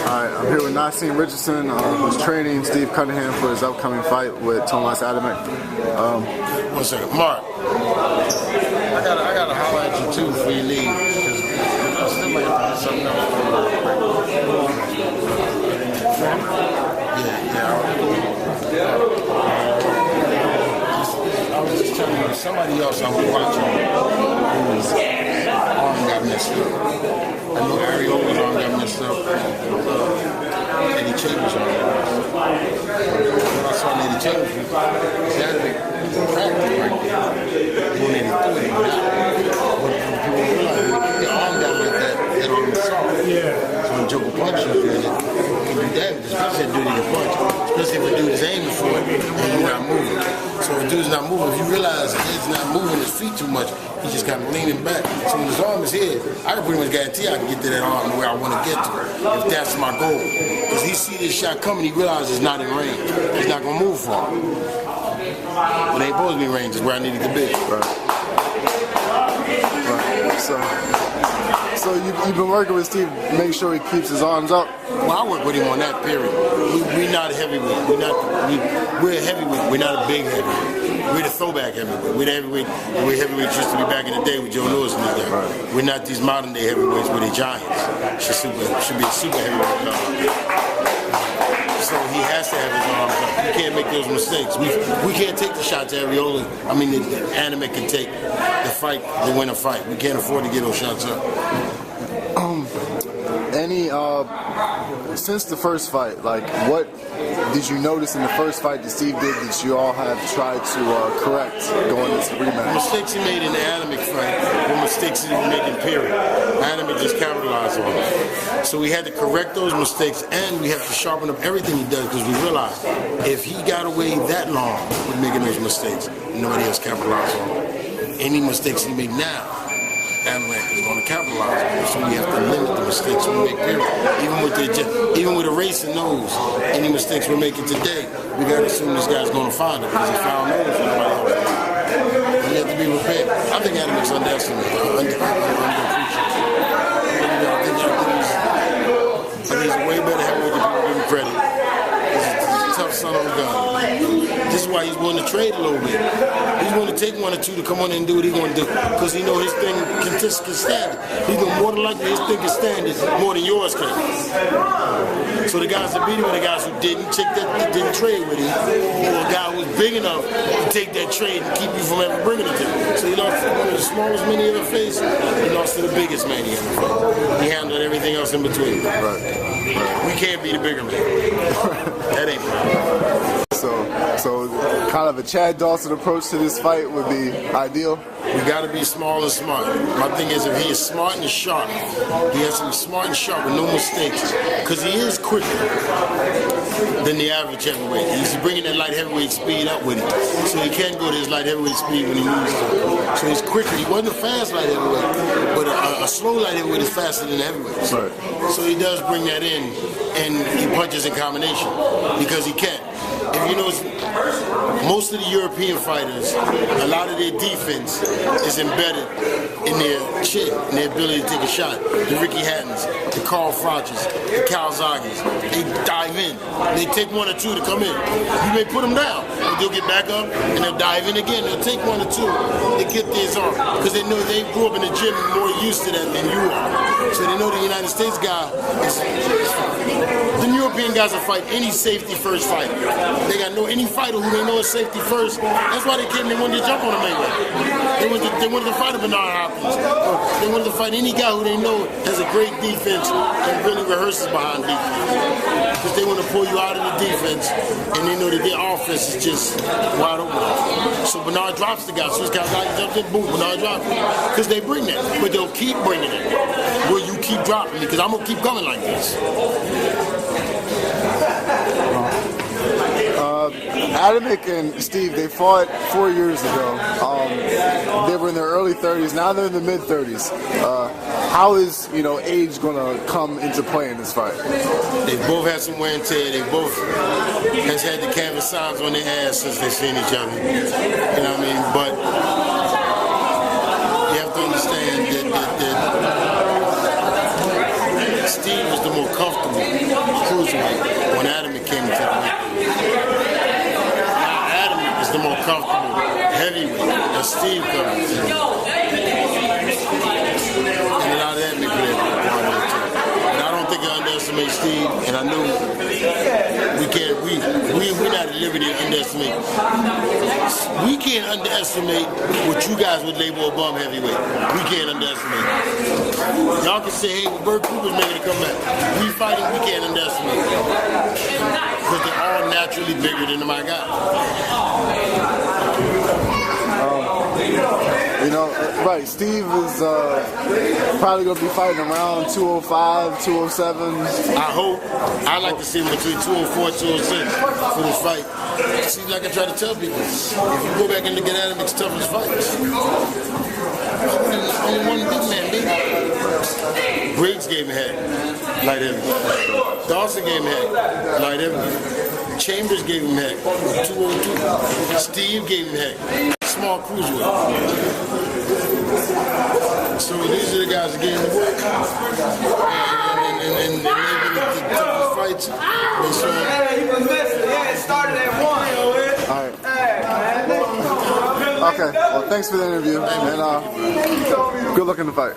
Alright, I'm here with Nazim Richardson, who's training Steve Cunningham for his upcoming fight with Tomas Adamek. 1 second, Mark. I gotta holler at you too before you leave. I still might have to have something else for you real quick. I was just telling you, somebody else I was watching whose arm got messed up. I know Ariola's arm got messed up. Eddie Chambers' arm. When I saw Eddie Chambers, he had a big practice right there. When they threw it, the arm got like that arm was soft. So when Joker punches you, it can do damage. Especially if a dude can punch. Especially if a dude is aiming for it and you're not moving. So if a dude's not moving, if you realize his head's not moving his feet too much, he's just kind of leaning back. So when his arm is here, I can pretty much guarantee I can get to that arm where I want to get to, if that's my goal. Because he see this shot coming, he realizes it's not in range. He's not going to move far. When they supposed to be in range is where I needed to be. Right. So you've been working with Steve to make sure he keeps his arms up? Well, I work with him on that period. We're not heavyweight. We're a heavyweight. We're not a big heavyweight. We're the throwback heavyweight. We're the heavyweight. We're heavyweights used to be back in the day with Joe Lewis and these guys. Right. We're not these modern day heavyweights. We're the giants. Should be a super heavyweight. So he has to have his arms up. He can't make those mistakes. We can't take the shots Ariola. I mean, the Adamek can take the fight, to win a fight. We can't afford to get those shots up. Since the first fight, like, what did you notice in the first fight that Steve did that you all have tried to correct going into the rematch? The mistakes he made in the Adamek fight were mistakes he was making, period. Adamek just capitalized on it. So we had to correct those mistakes, and we have to sharpen up everything he does, because we realized if he got away that long with making those mistakes, nobody else capitalized on it. Any mistakes he made now, Adamek is going to capitalize on it, so we have to limit the mistakes we make, period. Even with erasing those, any mistakes we're making today, we got to assume this guy's going to find it, because he found those and nobody else did. We have to be prepared. I think Adamek's underestimated. I think he's a way better heavyweight than people give him credit. He's a tough son of a gun. This is why he's willing to trade a little bit. He's willing to take 1 or 2 to come on and do what he's going to do, because he knows his thing can stand it. He's more than likely his thing can stand it more than yours can. So the guys that beat him are the guys who didn't trade with him, or a guy who was big enough to take that trade and keep you from ever bringing it to him. So he lost to one of the smallest men he ever faced. He lost to the biggest man he ever faced. He handled everything else in between. Right. We can't be the bigger man. That ain't right. So kind of a Chad Dawson approach to this fight would be ideal? We got to be small and smart. My thing is, if he is smart and sharp, he has to be smart and sharp with no mistakes, because he is quicker than the average heavyweight. He's bringing that light heavyweight speed up with him, so he can go to his light heavyweight speed when he needs to. So he's quicker. He wasn't a fast light heavyweight, but a slow light heavyweight is faster than the heavyweight. Right. So he does bring that in, and he punches in combination because he can. If you notice, most of the European fighters, a lot of their defense is embedded in their chin, in their ability to take a shot. The Ricky Hattons, the Carl Froches, the Calzaghes, they dive in. They take 1 or 2 to come in. You may put them down, but they'll get back up and they'll dive in again. They'll take 1 or 2 to get theirs on, because they know they grew up in the gym more used to that than you are. So they know the United States guy is. The European guys will fight any safety first fight. They got any fighter who they know is safety first. That's why they came. They wanted to jump on a Mayweather. They wanted to fight a Bernard Hopkins. They wanted to fight any guy who they know has a great defense and really rehearses behind defense. Because they want to pull you out of the defense, and they know that their offense is just wide open. So Bernard drops the guy. So this guy jumps in, boom, Bernard drops it. Because they bring that, but they'll keep bringing it. Will you keep dropping it? Because I'm gonna keep coming like this. Adamek and Steve, they fought 4 years ago. They were in their early 30s. Now they're in the mid 30s. How is age going to come into play in this fight? They both had some wear and tear. They both has had the canvas signs on their ass since they've seen each other. You know what I mean? But you have to understand that Steve is the more comfortable. welterweight when Adam came into the weight. Now Adam is the more comfortable heavyweight that Steve comes in. And a lot of that may play a part of it too. And I don't think I underestimate Steve, and I know we're not at liberty to underestimate. We can't underestimate what you guys would label a bum heavyweight. We can't underestimate. Y'all can say, hey, Bert Cooper's making a comeback. We fighting, we can't underestimate. Because they're all naturally bigger than my guy. You know, right, Steve is probably going to be fighting around 205, 207. I hope. I like to see him between 204 and 206 for this fight. See, like I try to tell people, if you go back and look at Adam's toughest fights, only one big man, baby. Briggs gave him head, light heavy. Dawson gave him head, light heavy. Chambers gave him heck, 202. Steve gave him heck. Small cruiserweight. So these are the guys that gave him the work. And maybe the toughest fights. He was missing. Yeah, it started at 1. All right. Okay. Well, thanks for the interview, and good luck in the fight.